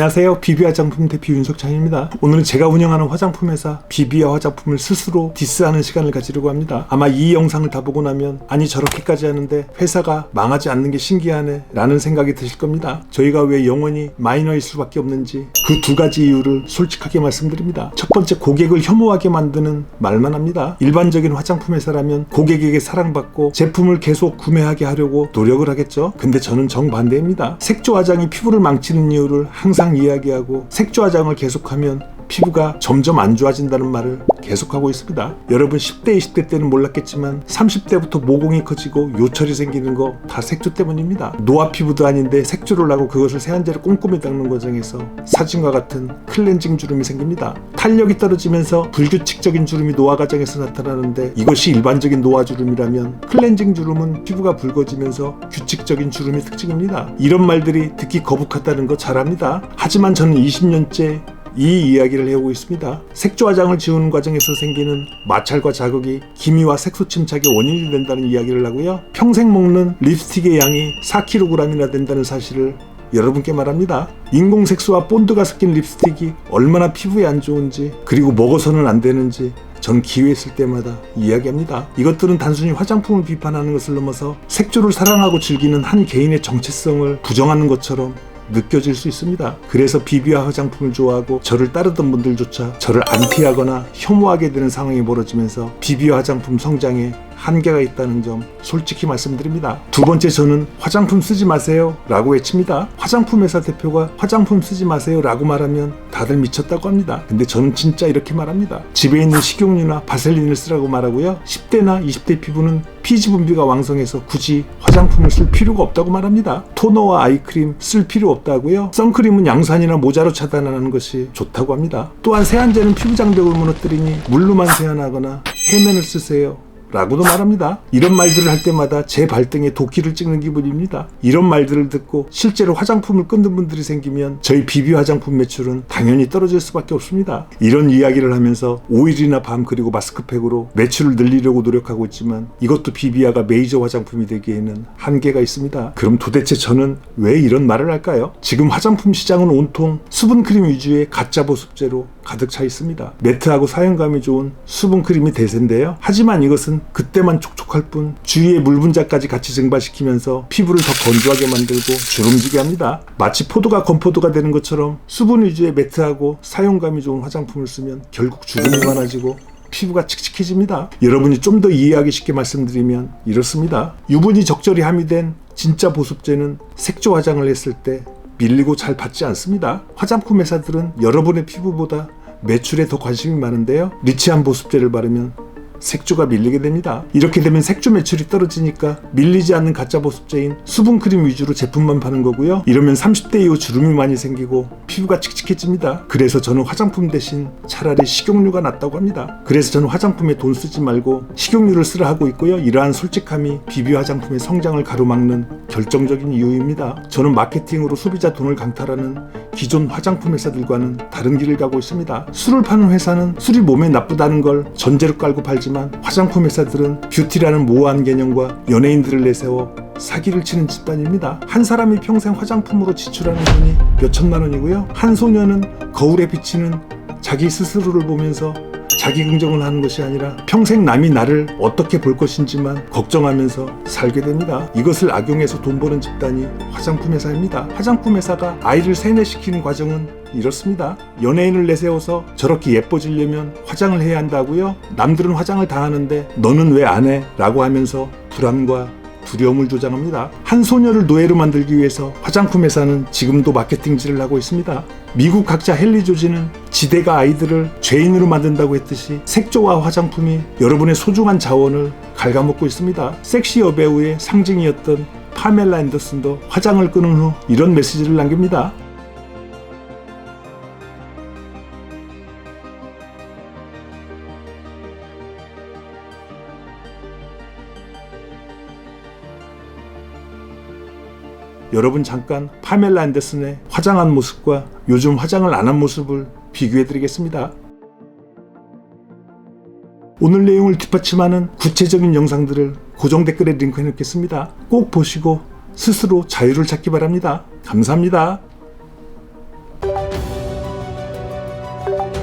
안녕하세요. 비비 화장품 대표 윤석찬입니다. 오늘은 제가 운영하는 화장품 회사 비비아 화장품을 스스로 디스하는 시간을 가지려고 합니다. 아마 이 영상을 다 보고 나면 아니 저렇게까지 하는데 회사가 망하지 않는 게 신기하네 라는 생각이 드실 겁니다. 저희가 왜 영원히 마이너일 수밖에 없는지 그 두 가지 이유를 솔직하게 말씀드립니다. 첫 번째, 고객을 혐오하게 만드는 말만 합니다. 일반적인 화장품 회사라면 고객에게 사랑받고 제품을 계속 구매하게 하려고 노력을 하겠죠. 근데 저는 정반대입니다. 색조 화장이 피부를 망치는 이유를 항상 이야기하고 색조 화장을 계속하면 피부가 점점 안 좋아진다는 말을 계속하고 있습니다. 여러분 10대 20대 때는 몰랐겠지만 30대부터 모공이 커지고 요철이 생기는 거 다 색조 때문입니다. 노화 피부도 아닌데 색조를 하고 그것을 세안제로 꼼꼼히 닦는 과정에서 사진과 같은 클렌징 주름이 생깁니다. 탄력이 떨어지면서 불규칙적인 주름이 노화 과정에서 나타나는데 이것이 일반적인 노화 주름이라면 클렌징 주름은 피부가 붉어지면서 규칙적인 주름이 특징입니다. 이런 말들이 듣기 거북하다는 거 잘 압니다. 하지만 저는 20년째 이 이야기를 해오고 있습니다. 색조 화장을 지우는 과정에서 생기는 마찰과 자극이 기미와 색소 침착의 원인이 된다는 이야기를 하고요. 평생 먹는 립스틱의 양이 4kg이나 된다는 사실을 여러분께 말합니다. 인공색소와 본드가 섞인 립스틱이 얼마나 피부에 안 좋은지, 그리고 먹어서는 안 되는지 전 기회 있을 때마다 이야기합니다. 이것들은 단순히 화장품을 비판하는 것을 넘어서 색조를 사랑하고 즐기는 한 개인의 정체성을 부정하는 것처럼 느껴질 수 있습니다. 그래서 비비아 화장품을 좋아하고 저를 따르던 분들조차 저를 안티하거나 혐오하게 되는 상황이 벌어지면서 비비아 화장품 성장에 한계가 있다는 점 솔직히 말씀드립니다. 두 번째, 저는 화장품 쓰지 마세요 라고 외칩니다. 화장품 회사 대표가 화장품 쓰지 마세요 라고 말하면 다들 미쳤다고 합니다. 근데 저는 진짜 이렇게 말합니다. 집에 있는 식용유나 바셀린을 쓰라고 말하고요. 10대나 20대 피부는 피지 분비가 왕성해서 굳이 화장품을 쓸 필요가 없다고 말합니다. 토너와 아이크림 쓸 필요 없다고요. 선크림은 양산이나 모자로 차단하는 것이 좋다고 합니다. 또한 세안제는 피부 장벽을 무너뜨리니 물로만 세안하거나 해면을 쓰세요 라고도 말합니다. 이런 말들을 할 때마다 제 발등에 도끼를 찍는 기분입니다. 이런 말들을 듣고 실제로 화장품을 끊는 분들이 생기면 저희 비비 화장품 매출은 당연히 떨어질 수밖에 없습니다. 이런 이야기를 하면서 오일이나 밤 그리고 마스크팩으로 매출을 늘리려고 노력하고 있지만 이것도 비비아가 메이저 화장품이 되기에는 한계가 있습니다. 그럼 도대체 저는 왜 이런 말을 할까요? 지금 화장품 시장은 온통 수분크림 위주의 가짜 보습제로 가득 차 있습니다. 매트하고 사용감이 좋은 수분크림이 대세인데요. 하지만 이것은 그때만 촉촉할 뿐 주위에 물 분자까지 같이 증발시키면서 피부를 더 건조하게 만들고 주름지게 합니다. 마치 포도가 건포도가 되는 것처럼 수분 위주의 매트하고 사용감이 좋은 화장품을 쓰면 결국 주름이 많아지고 피부가 칙칙해집니다. 여러분이 좀 더 이해하기 쉽게 말씀드리면 이렇습니다. 유분이 적절히 함유된 진짜 보습제는 색조 화장을 했을 때 밀리고 잘 받지 않습니다. 화장품 회사들은 여러분의 피부보다 매출에 더 관심이 많은데요. 리치한 보습제를 바르면 색조가 밀리게 됩니다. 이렇게 되면 색조 매출이 떨어지니까 밀리지 않는 가짜 보습제인 수분크림 위주로 제품만 파는 거고요. 이러면 30대 이후 주름이 많이 생기고 피부가 칙칙해집니다. 그래서 저는 화장품 대신 차라리 식용유가 낫다고 합니다. 그래서 저는 화장품에 돈 쓰지 말고 식용유를 쓰라 하고 있고요. 이러한 솔직함이 비비 화장품의 성장을 가로막는 결정적인 이유입니다. 저는 마케팅으로 소비자 돈을 강탈하는 기존 화장품 회사들과는 다른 길을 가고 있습니다. 술을 파는 회사는 술이 몸에 나쁘다는 걸 전제로 깔고 팔지만 화장품 회사들은 뷰티라는 모호한 개념과 연예인들을 내세워 사기를 치는 집단입니다. 한 사람이 평생 화장품으로 지출하는 돈이 몇천만 원이고요. 한 소녀는 거울에 비치는 자기 스스로를 보면서 자기 긍정을 하는 것이 아니라 평생 남이 나를 어떻게 볼 것인지만 걱정하면서 살게 됩니다. 이것을 악용해서 돈 버는 집단이 화장품 회사입니다. 화장품 회사가 아이를 세뇌시키는 과정은 이렇습니다. 연예인을 내세워서 저렇게 예뻐지려면 화장을 해야 한다고요? 남들은 화장을 다 하는데 너는 왜 안 해? 라고 하면서 불안과 두려움을 조장합니다. 한 소녀를 노예로 만들기 위해서 화장품 회사는 지금도 마케팅질을 하고 있습니다. 미국 각자 헨리 조지는 지대가 아이들을 죄인으로 만든다고 했듯이 색조와 화장품이 여러분의 소중한 자원을 갉아먹고 있습니다. 섹시 여배우의 상징이었던 파멜라 앤더슨도 화장을 끊은 후 이런 메시지를 남깁니다. 여러분 잠깐 파멜라 앤더슨의 화장한 모습과 요즘 화장을 안 한 모습을 비교해드리겠습니다. 오늘 내용을 뒷받침하는 구체적인 영상들을 고정 댓글에 링크해 놓겠습니다. 꼭 보시고 스스로 자유를 찾기 바랍니다. 감사합니다. 감사합니다.